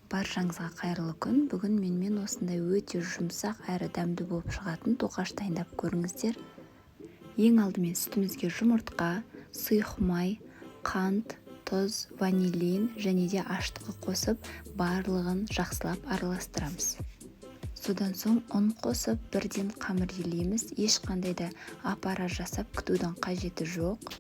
Баршаңызға қайырлы күн. Бүгін менімен осындай өте жұмсақ әрі дәмді болып шығатын тоқаш дайындап көріңіздер. Ең алдымен сүтімізге жұмыртқа, сұйық май, қант, тұз, ванилин және де аштығы қосып, барлығын жақсылап араластырамыз. Содан соң ұн қосып, бірден қамыр илейміз. Ешқандай да аппарат жасап күтудің қажеті жоқ.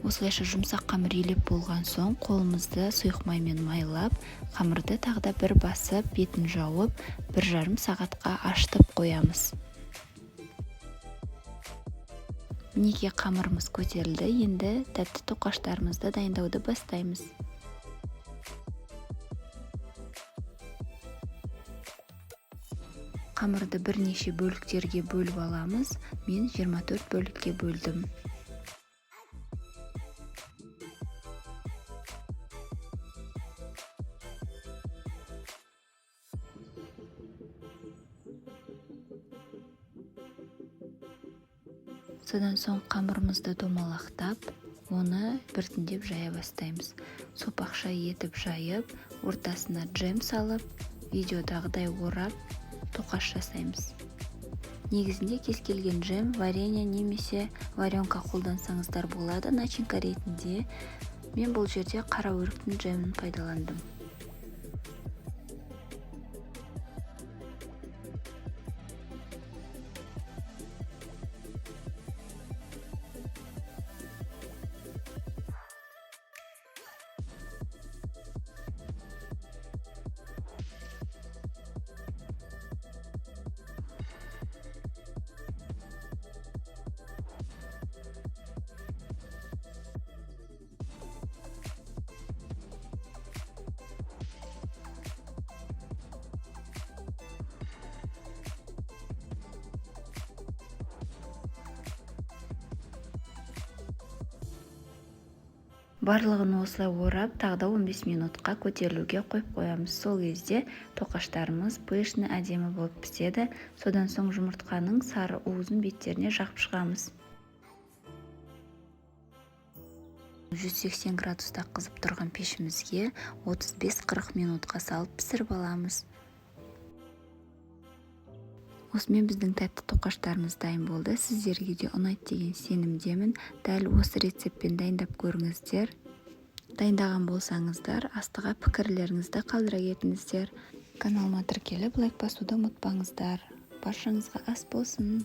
Осылайша жұмсақ қамыр илеп болған соң, қолымызды сұйық маймен майлап, қамырды тағы да бір басып, бетін жауып, 1,5 сағатқа ашытып қоямыз. Мінекей қамырымыз көтерілді, енді тәтті тоқаштарымызды дайындауды бастаймыз. Қамырды бірнеше бөліктерге бөліп аламыз. Мен 24 бөлікке бөлдім. Содан соң қамырымызды домалақтап, оны біртіндеп жая бастаймыз. Сопақша етіп жайып, ортасына джем салып, видеодағыдай орап, тоқаш жасаймыз. Негізінде кез келген джем, варенье немесе варенка қолдансаңыздар болады. Начинка ретінде мен бұл жерде қара өріктің джемін пайдаландым. Барлығын осылай орап, тағда 15 минутқа көтерілуге қойып қоямыз. Сол кезде тоқаштарымыз пышны әдемі болып піседі. Содан соң жұмыртқаның сары уызын беттеріне жағып шығамыз. 180 градуста қызып тұрған пешімізге 35-40 минутқа салып пісіріп аламыз. Осымен біздің тәтті тоқаштарымыз дайын болды. Сіздерге де ұнайды деген сенімдемін. Дәл осы рецептпен дайындап көріңіздер. Дайындаған болсаңыздар, астыға пікірлеріңізді қалдыра кетіңіздер. Каналыма тіркеліп, лайк басуды ұмытпаңыздар. Баршаңызға ас болсын.